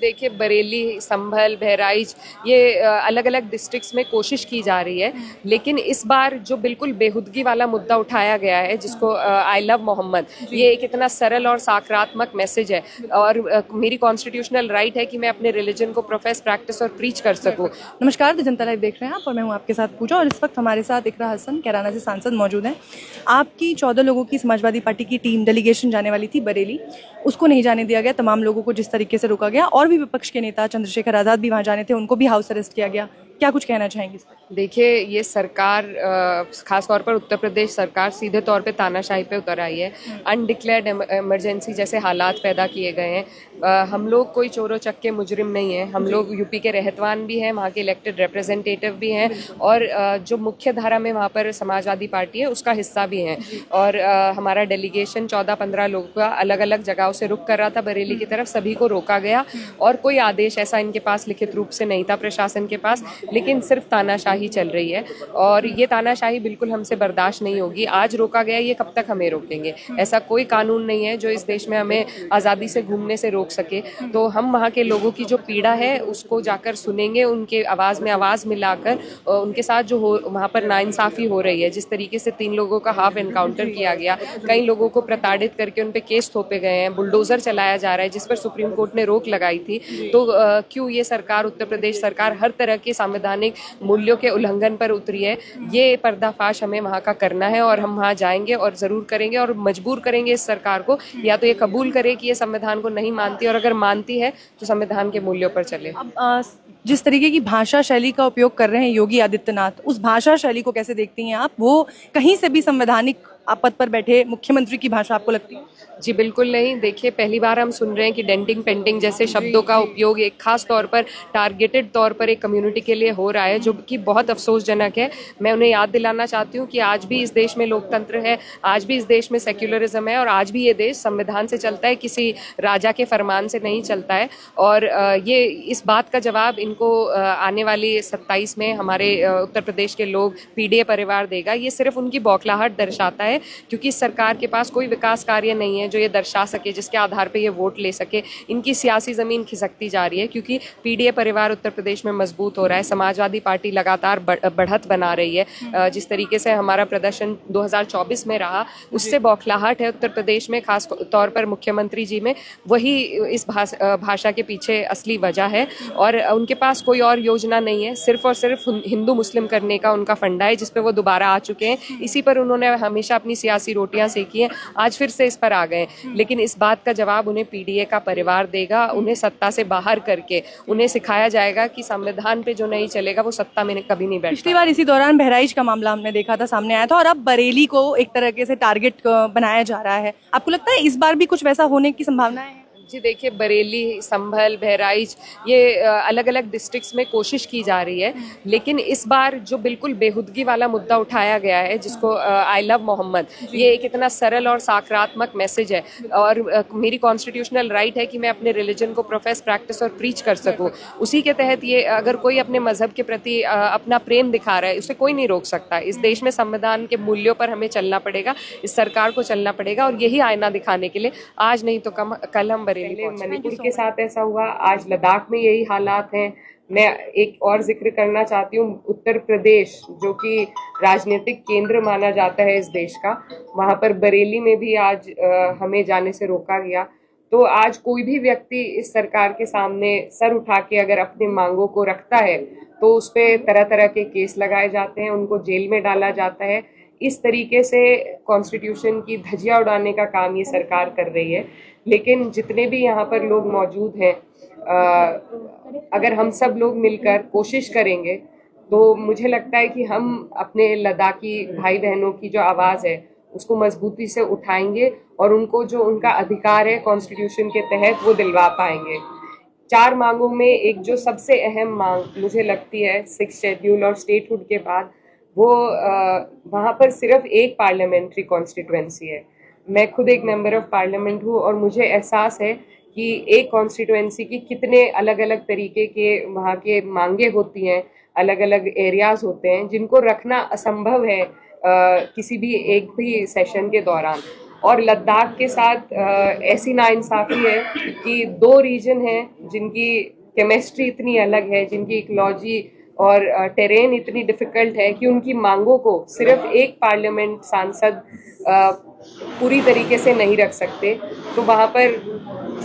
देखिए बरेली, संभल, बहराइच ये अलग अलग डिस्ट्रिक्ट्स में कोशिश की जा रही है, लेकिन इस बार जो बिल्कुल बेहुदगी वाला मुद्दा उठाया गया है जिसको आई लव मोहम्मद, ये एक इतना सरल और सकारात्मक मैसेज है और मेरी कॉन्स्टिट्यूशनल राइट है कि मैं अपने रिलीजन को प्रोफेस, प्रैक्टिस और प्रीच कर सकूं। नमस्कार, द जनता लाइव देख रहे हैं आप और मैं हूं आपके साथ पूजा और इस वक्त हमारे साथ इकरा हसन कैराना से सांसद मौजूद हैं। आपकी 14 लोगों की समाजवादी पार्टी की टीम डेलीगेशन जाने वाली थी बरेली, उसको नहीं जाने दिया गया। तमाम लोगों को जिस तरीके से रोका गया और भी विपक्ष के नेता चंद्रशेखर आज़ाद भी वहाँ जाने थे, उनको भी हाउस अरेस्ट किया गया। क्या कुछ कहना चाहेंगे इस पर? देखिए ये सरकार खास तौर पर उत्तर प्रदेश सरकार सीधे तौर पे तानाशाही पे उतर आई है। अनडिक्लेयर्ड इमरजेंसी जैसे हालात पैदा किए गए हैं। हम लोग कोई चोरों चक्के मुजरिम नहीं है, हम लोग यूपी के रहतवान भी हैं, वहाँ के इलेक्टेड रिप्रेजेंटेटिव भी हैं और जो मुख्य धारा में वहाँ पर समाजवादी पार्टी है उसका हिस्सा भी हैं। और हमारा डेलीगेशन 14-15 लोगों का अलग अलग जगहों से रुक कर रहा था बरेली की तरफ, सभी को रोका गया और कोई आदेश ऐसा इनके पास लिखित रूप से नहीं था प्रशासन के पास, लेकिन सिर्फ तानाशाही चल रही है और ये तानाशाही बिल्कुल हमसे बर्दाश्त नहीं होगी। आज रोका गया, ये कब तक हमें रोकेंगे? ऐसा कोई कानून नहीं है जो इस देश में हमें आज़ादी से घूमने से रोक सके। तो हम वहाँ के लोगों की जो पीड़ा है उसको जाकर सुनेंगे, उनके आवाज़ में आवाज़ मिलाकर उनके साथ जो हो वहाँ पर नाइंसाफ़ी हो रही है, जिस तरीके से 3 लोगों का हाफ एनकाउंटर किया गया, कई लोगों को प्रताड़ित करके उन पर केस थोपे गए हैं, बुलडोज़र चलाया जा रहा है जिस पर सुप्रीम कोर्ट ने रोक लगाई थी। तो क्यों ये सरकार, उत्तर प्रदेश सरकार हर तरह के संवैधानिक मूल्यों के उल्लंघन पर उतरी है? ये पर्दाफाश हमें वहाँ का करना है और हम वहाँ जाएंगे और ज़रूर करेंगे और मजबूर करेंगे इस सरकार को, या तो ये कबूल करे कि ये संविधान को नहीं मानती और अगर मानती है तो संविधान के मूल्यों पर चले। अब जिस तरीके की भाषा शैली का उपयोग कर रहे हैं योगी आदित्यनाथ, उस भाषा शैली को कैसे देखती हैं आप? वो कहीं से भी संवैधानिक पद पर बैठे मुख्यमंत्री की भाषा आपको लगती है? जी बिल्कुल नहीं। देखिए पहली बार हम सुन रहे हैं कि डेंटिंग पेंटिंग जैसे शब्दों का उपयोग एक खास तौर पर टारगेटेड तौर पर एक कम्युनिटी के लिए हो रहा है, जो कि बहुत अफसोसजनक है। मैं उन्हें याद दिलाना चाहती हूँ कि आज भी इस देश में लोकतंत्र है, आज भी इस देश में सेक्युलरिज्म है और आज भी ये देश संविधान से चलता है, किसी राजा के फरमान से नहीं चलता है। और ये इस बात का जवाब इनको आने वाली 27 में हमारे उत्तर प्रदेश के लोग, पीडीए परिवार देगा। ये सिर्फ उनकी बौखलाहट दर्शाता है क्योंकि इस सरकार के पास कोई विकास कार्य नहीं है जो ये दर्शा सके, जिसके आधार पे ये वोट ले सके। इनकी सियासी ज़मीन खिसकती जा रही है क्योंकि पीडीए परिवार उत्तर प्रदेश में मजबूत हो रहा है, समाजवादी पार्टी लगातार बढ़त बना रही है। जिस तरीके से हमारा प्रदर्शन 2024 में रहा, उससे बौखलाहट है उत्तर प्रदेश में, खास तौर पर मुख्यमंत्री जी में। वही इस भाषा के पीछे असली वजह है और उनके पास कोई और योजना नहीं है, सिर्फ और सिर्फ हिंदू मुस्लिम करने का उनका फंडा है, जिसपे वो दोबारा आ चुके हैं। इसी पर उन्होंने हमेशा अपनी सियासी रोटियां सेकी हैं, आज फिर से इस पर आ गए। लेकिन इस बात का जवाब उन्हें पीडीए का परिवार देगा। उन्हें सत्ता से बाहर करके उन्हें सिखाया जाएगा कि संविधान पे जो नहीं चलेगा वो सत्ता में कभी नहीं बैठेगा। पिछली बार इसी दौरान बहराइच का मामला हमने देखा था, सामने आया था, और अब बरेली को एक तरीके से टारगेट बनाया जा रहा है। आपको लगता है इस बार भी कुछ वैसा होने की संभावनाएं हैं? जी देखिए बरेली, संभल, बहराइच ये अलग अलग डिस्ट्रिक्ट्स में कोशिश की जा रही है, लेकिन इस बार जो बिल्कुल बेहुदगी वाला मुद्दा उठाया गया है जिसको आई लव मोहम्मद, ये एक इतना सरल और सकारात्मक मैसेज है और मेरी कॉन्स्टिट्यूशनल राइट है कि मैं अपने रिलीजन को प्रोफेस, प्रैक्टिस और प्रीच कर सकूं। उसी के तहत ये अगर कोई अपने मजहब के प्रति अपना प्रेम दिखा रहा है, उसे कोई नहीं रोक सकता। इस देश में संविधान के मूल्यों पर हमें चलना पड़ेगा, इस सरकार को चलना पड़ेगा और यही आईना दिखाने के लिए आज नहीं तो कल हम बरेली मणिपुर के साथ ऐसा हुआ, आज लद्दाख में यही हालात हैं। मैं एक और जिक्र करना चाहती हूँ, उत्तर प्रदेश जो कि राजनीतिक केंद्र माना जाता है इस देश का, वहां पर बरेली में भी आज हमें जाने से रोका गया। तो आज कोई भी व्यक्ति इस सरकार के सामने सर उठा के अगर अपनी मांगों को रखता है तो उस पर तरह तरह के केस लगाए जाते हैं, उनको जेल में डाला जाता है। इस तरीके से कॉन्स्टिट्यूशन की धज्जियां उड़ाने का काम ये सरकार कर रही है। लेकिन जितने भी यहाँ पर लोग मौजूद हैं, अगर हम सब लोग मिलकर कोशिश करेंगे तो मुझे लगता है कि हम अपने लद्दाखी भाई बहनों की जो आवाज़ है उसको मजबूती से उठाएंगे और उनको जो उनका अधिकार है कॉन्स्टिट्यूशन के तहत वो दिलवा पाएंगे। 4 मांगों में एक जो सबसे अहम मांग मुझे लगती है 6 शेड्यूल और स्टेटहुड के बाद, वो वहाँ पर सिर्फ एक पार्लियामेंट्री कॉन्स्टिट्यूएंसी है। मैं खुद एक मेंबर ऑफ पार्लियामेंट हूँ और मुझे एहसास है कि एक कॉन्स्टिट्यूएंसी की कितने अलग अलग तरीके के वहाँ के मांगे होती हैं, अलग अलग एरियाज होते हैं जिनको रखना असंभव है किसी भी एक भी सेशन के दौरान। और लद्दाख के साथ ऐसी नाइंसाफी है कि दो रीजन हैं जिनकी केमिस्ट्री इतनी अलग है, जिनकी इकोलॉजी और टेरेन इतनी डिफिकल्ट है कि उनकी मांगों को सिर्फ एक पार्लियामेंट सांसद पूरी तरीके से नहीं रख सकते। तो वहाँ पर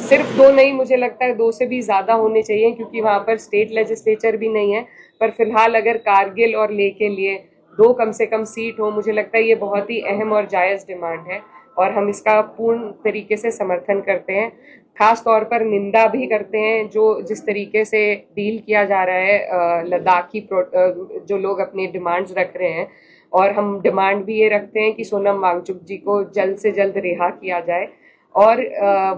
सिर्फ दो नहीं, मुझे लगता है दो से भी ज़्यादा होने चाहिए, क्योंकि वहाँ पर स्टेट लेजिस्लेचर भी नहीं है। पर फिलहाल अगर कारगिल और लेह के लिए दो कम से कम सीट हो, मुझे लगता है ये बहुत ही अहम और जायज़ डिमांड है और हम इसका पूर्ण तरीके से समर्थन करते हैं। खास तौर पर निंदा भी करते हैं जो जिस तरीके से डील किया जा रहा है लद्दाखी जो लोग अपने डिमांड्स रख रहे हैं। और हम डिमांड भी ये रखते हैं कि सोनम वांगचुक जी को जल्द से जल्द रिहा किया जाए और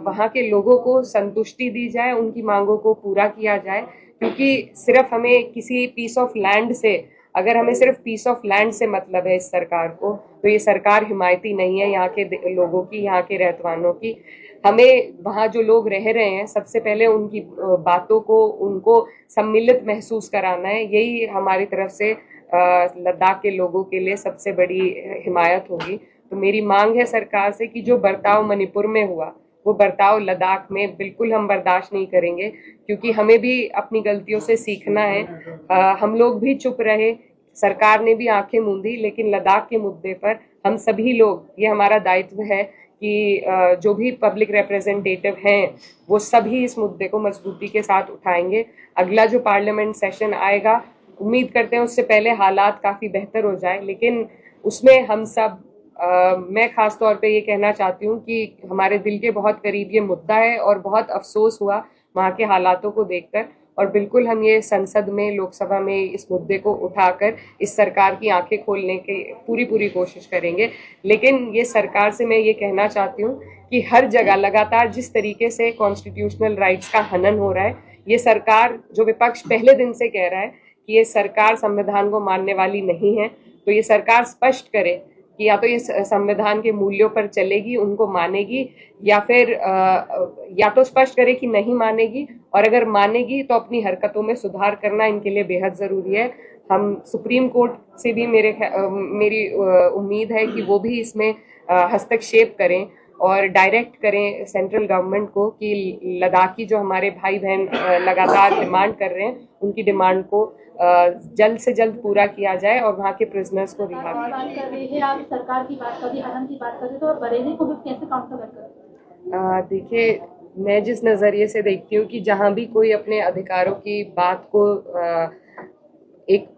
वहाँ के लोगों को संतुष्टि दी जाए, उनकी मांगों को पूरा किया जाए। क्योंकि सिर्फ हमें किसी पीस ऑफ लैंड से, अगर हमें सिर्फ पीस ऑफ लैंड से मतलब है इस सरकार को, तो ये सरकार हिमायती नहीं है यहाँ के लोगों की, यहाँ के रहतवानों की। हमें वहाँ जो लोग रह रहे हैं सबसे पहले उनकी बातों को, उनको सम्मिलित महसूस कराना है। यही हमारी तरफ से लद्दाख के लोगों के लिए सबसे बड़ी हिमायत होगी। तो मेरी मांग है सरकार से कि जो बर्ताव मणिपुर में हुआ वो बर्ताव लद्दाख में बिल्कुल हम बर्दाश्त नहीं करेंगे, क्योंकि हमें भी अपनी गलतियों से सीखना है। हम लोग भी चुप रहे, सरकार ने भी आंखें मूंदी, लेकिन लद्दाख के मुद्दे पर हम सभी लोग, ये हमारा दायित्व है कि जो भी पब्लिक रिप्रेजेंटेटिव हैं वो सभी इस मुद्दे को मजबूती के साथ उठाएंगे। अगला जो पार्लियामेंट सेशन आएगा, उम्मीद करते हैं उससे पहले हालात काफ़ी बेहतर हो जाए, लेकिन उसमें हम सब मैं खास तौर पे ये कहना चाहती हूँ कि हमारे दिल के बहुत करीब ये मुद्दा है और बहुत अफसोस हुआ वहाँ के हालातों को देखकर। और बिल्कुल हम ये संसद में, लोकसभा में इस मुद्दे को उठाकर इस सरकार की आंखें खोलने की पूरी कोशिश करेंगे। लेकिन ये सरकार से मैं ये कहना चाहती हूँ कि हर जगह लगातार जिस तरीके से कॉन्स्टिट्यूशनल राइट्स का हनन हो रहा है, ये सरकार, जो विपक्ष पहले दिन से कह रहा है कि ये सरकार संविधान को मानने वाली नहीं है, तो ये सरकार स्पष्ट करे कि या तो ये संविधान के मूल्यों पर चलेगी, उनको मानेगी, या फिर या तो स्पष्ट करे कि नहीं मानेगी, और अगर मानेगी तो अपनी हरकतों में सुधार करना इनके लिए बेहद ज़रूरी है। हम सुप्रीम कोर्ट से भी मेरी उम्मीद है कि वो भी इसमें हस्तक्षेप करें और डायरेक्ट करें सेंट्रल गवर्नमेंट को कि लद्दाखी जो हमारे भाई बहन लगातार डिमांड कर रहे हैं, उनकी डिमांड को जल्द से जल्द पूरा किया जाए और वहाँ के प्रिजनर्स को रिहा किया जाए। आप सरकार की बात कर रही, हनन की बात कर रही, तो बरेली को भी कैसे काउंटर करें? देखिए, मैं जिस नज़रिए से देखती हूँ कि जहाँ भी कोई अपने अधिकारों की बात को एक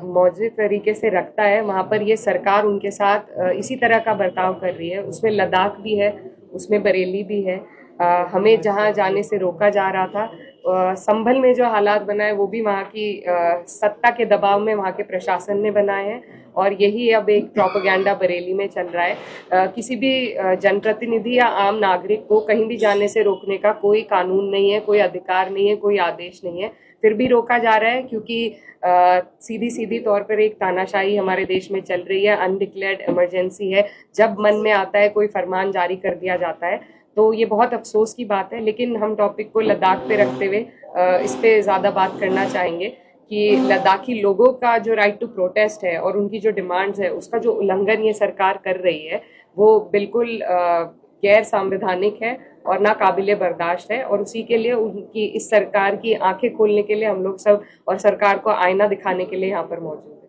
मौजूद तरीके से रखता है, वहाँ पर ये सरकार उनके साथ इसी तरह का बर्ताव कर रही है। उसमें लद्दाख भी है, उसमें बरेली भी है। हमें जहाँ जाने से रोका जा रहा था, संभल में जो हालात बनाए वो भी वहाँ की सत्ता के दबाव में वहाँ के प्रशासन ने बनाए हैं, और यही अब एक प्रोपेगेंडा बरेली में चल रहा है। किसी भी जनप्रतिनिधि या आम नागरिक को कहीं भी जाने से रोकने का कोई कानून नहीं है, कोई अधिकार नहीं है, कोई आदेश नहीं है, फिर भी रोका जा रहा है, क्योंकि सीधी तौर पर एक तानाशाही हमारे देश में चल रही है। अनडिक्लेयर्ड इमरजेंसी है, जब मन में आता है कोई फरमान जारी कर दिया जाता है। तो ये बहुत अफसोस की बात है, लेकिन हम टॉपिक को लद्दाख पे रखते हुए इस पे ज़्यादा बात करना चाहेंगे कि लद्दाखी लोगों का जो राइट टू प्रोटेस्ट है और उनकी जो डिमांड्स है, उसका जो उल्लंघन ये सरकार कर रही है वो बिल्कुल गैर संवैधानिक है और ना काबिले बर्दाश्त है। और उसी के लिए उनकी, इस सरकार की आंखें खोलने के लिए हम लोग सब और सरकार को आईना दिखाने के लिए यहाँ पर मौजूद हैं।